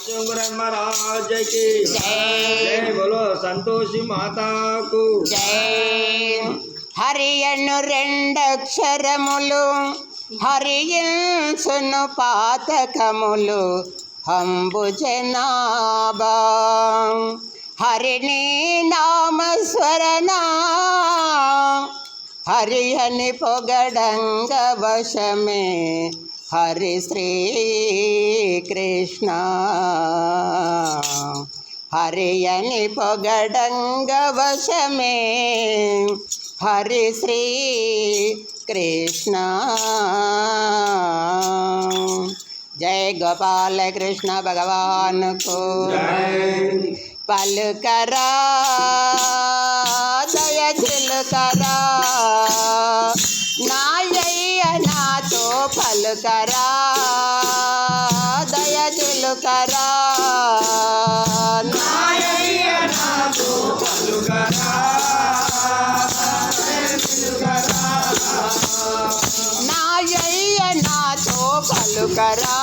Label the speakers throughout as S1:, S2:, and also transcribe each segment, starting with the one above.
S1: महाराज की जय। बोलो संतोषी माता को
S2: जय। हरियनु రెండక్షరములు హరియించును పాతకములు హంబు జనాభా హరిని నామస్మరణ హరి అని పొగడంగ వశమే హరి శ్రీ కృష్ణ హరి అని పొగడంగ వశమే हरि श्री कृष्ण। जय गोपाल कृष्ण भगवान को पलकरा दय दिलकरा नाय्य ना तो पलकरा दय दिलकरा नाय्य ना तो पलकरा पलकरा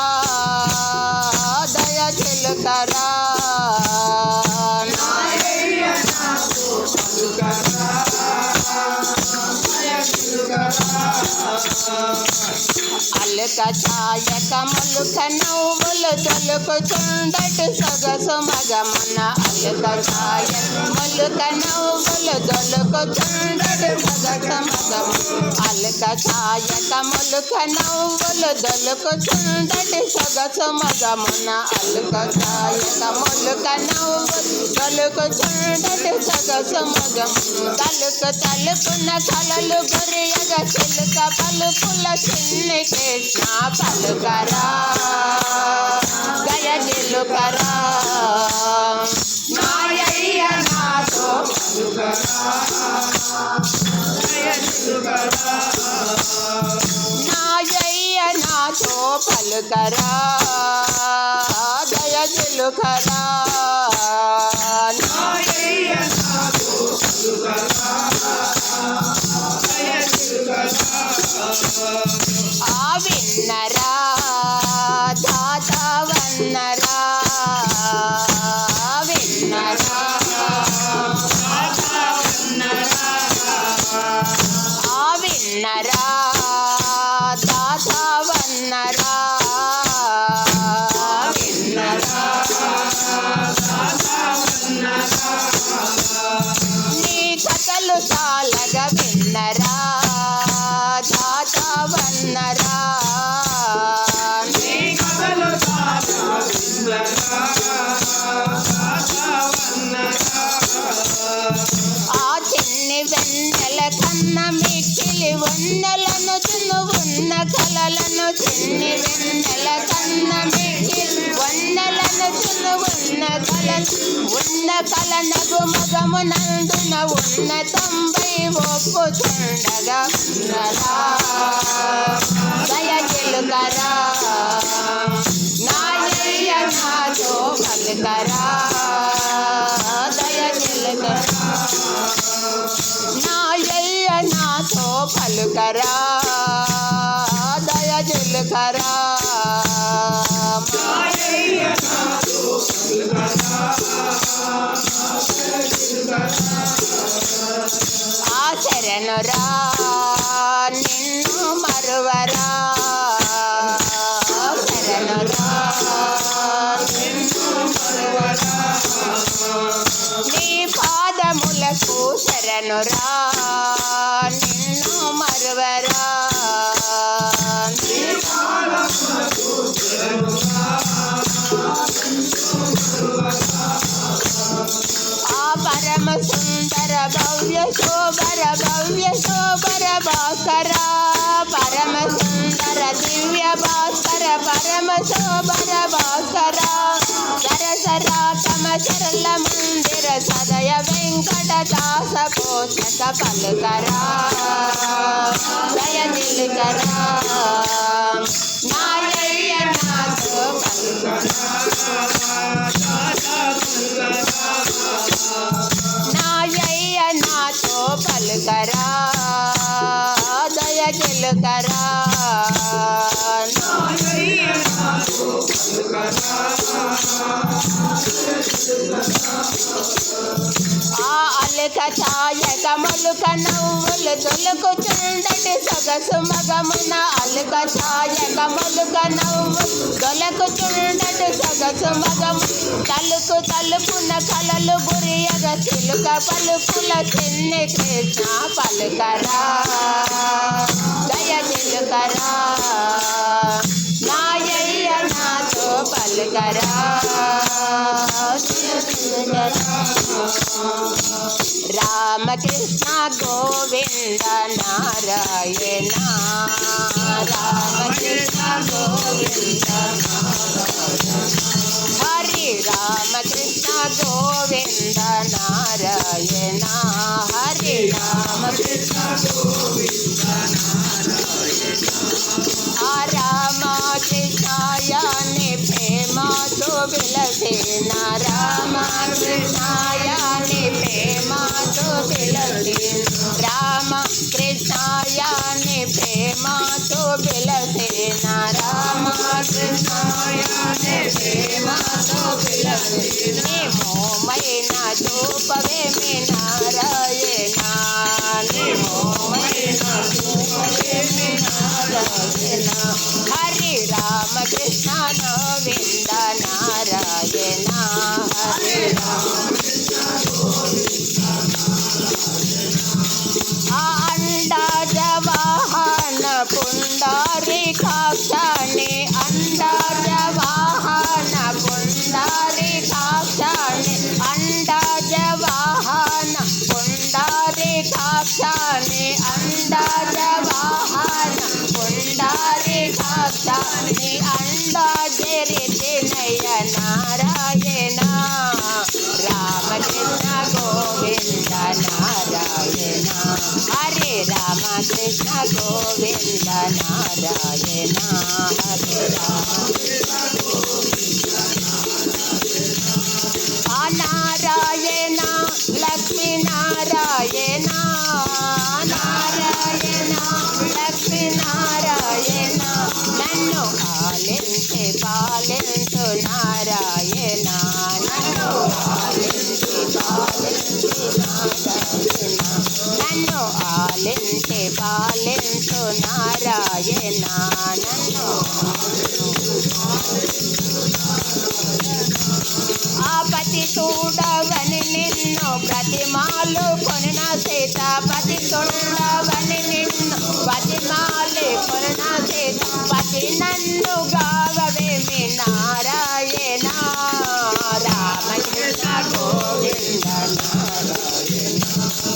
S2: दया दिलकरा अलका छाय कमल कनौल तलक चुंडट सगस मगमन अलका छाय कमल कनौल तलक चुंडट सगस मगमन अलका छाय कमल कनौल तलक चुंडट सगस मगमन अलका छाय कमल कनौल तलक चुंडट सगस मगमन तलक तलक न कलल गरियग चिलक पलकुल चिन्न कृष्ण पलकरा दय दिलकरा नाय्य ना तो पलकरा दय दिलकरा नाय्य ना तो पलकरा दय दिलकरा नाय्य ना तो पलकरा दय दिलकरा विन्नरा दाता वन्नरा विन्नरा दाता वन्नरा विन्नरा दाता वन्नरा विन्नरा दाता वन्नरा नी कथलु सालग विन्नरा दाता वन्नरा ఆ చిన్ని వెన్నెల కన్న మిక్కిలి వన్నెలను తినువున్న కలలను చిన్ని వెన్నెల కన్న మిక్కిలి వన్నెలను తినువున్న కలలు ఉన్న కలనగు మగమునందున ఉన్న తంబై ఒప్పుచుండగా దయ దిలకరా నాయయ్య నాతో పలకరా దయ దిలకరా నాయయ్య నాతో పలకరా దయ దిలకరా నాయయ్య నాతో పలకరా ఆ శరణురా నిన్ను మరువరా శరణురా నిన్ను మరువరా నీ పాదములకు శరణురా నిన్ను మరువరా నీ పాదములకు శరణురా ఆ పరమ సుందర భవ్య శోభర భాస్కర పరమ సుందర దివ్య భాస్కర పరమ శోభర భాస్కర సరసరాతమ చరల మందిర సదయ వెంకట దాస పోషక పలకరా దయ దిలకరా నాయయ్య నాతో పలకరా నాయయ్య నాతో పలకరా దయ దిలకరా నాయయ్య నాతో పలకరా ఆ అలక ఛాయక మొలుక నవ్వులు దొలుకుచుండటి సొగసు మగమున అలక ఛాయక మొలుక నవ్వు దొలకుచుండటి సొగసు మగము తలుకు తలుపున కలలు గురియగ చిలుక పలుకుల చిన్ని కృష్ణ పలుకరా దయ చిలుకరా నాయయ్య నాతో పలుకరా రామకృష్ణ గోవింద నారాయణ రామకృష్ణ గోవింద హరి రామకృష్ణ గోవింద నారాయణ హరి రామకృష్ణ గోవింద ఆ రామకృష్ణాయాని ప్రేమతో విలసిన రామకృష్ణాయాని ప్రేమతో విలసిన రామకృష్ణాయాని ప్రేమతో విలసిన రామకృష్ణాయాని ప్రేమతో విలసిన మోమైన చూపవేమి నారాయణ మోమైన చూపవేమి నారాయణ హరి రామకృష్ణ గోవింద నారాయణ హరి అండాజవాహన పుండారికాక్షాణి అండాజవాహన పుండారికాక్షాణి అండాజవాహన పుండారికాక్షాణి అండాజవాహన పుండారికాక్షాణి అండాజరితినయ నారాయణ రామకృష్ణ గోవింద నారాయణ హరే రామకృష్ణ గోవింద నారాయణ హరే రామకృష్ణ నారాయణ లక్ష్మీ నారాయణ నారాయణ లక్ష్మీ నారాయణ నన్ను ఆలించి పాలించు నారాయణ నన్ను ఆలించి పాలించు నారాయణ నన్ను ఆలించి పాలించు నారాయణ నన్ను ఆపతి చూడవని నిన్ను ప్రతిమాలు కొనిన సీతాపతి చూడవని నిన్ను ప్రతిమాలు కొనిన సీతాపతి నన్ను గావవేమి నారాయణ రామకృష్ణ గోవింద నారాయణ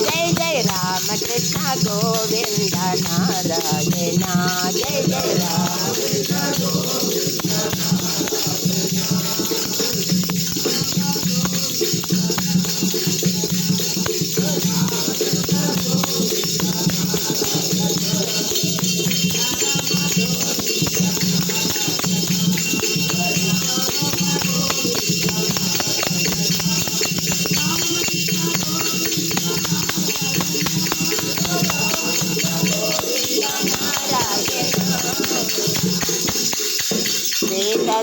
S2: జయ జయ రామకృష్ణ గోవింద నారాయణ జయ జయ రామకృష్ణ గోవింద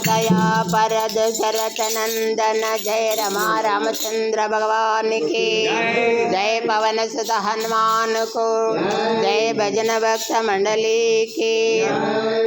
S2: दया परद शरत नंदन जय रमा रामचंद्र भगवान की जय पवन सुत हनुमान को जय भजन भक्त मंडली की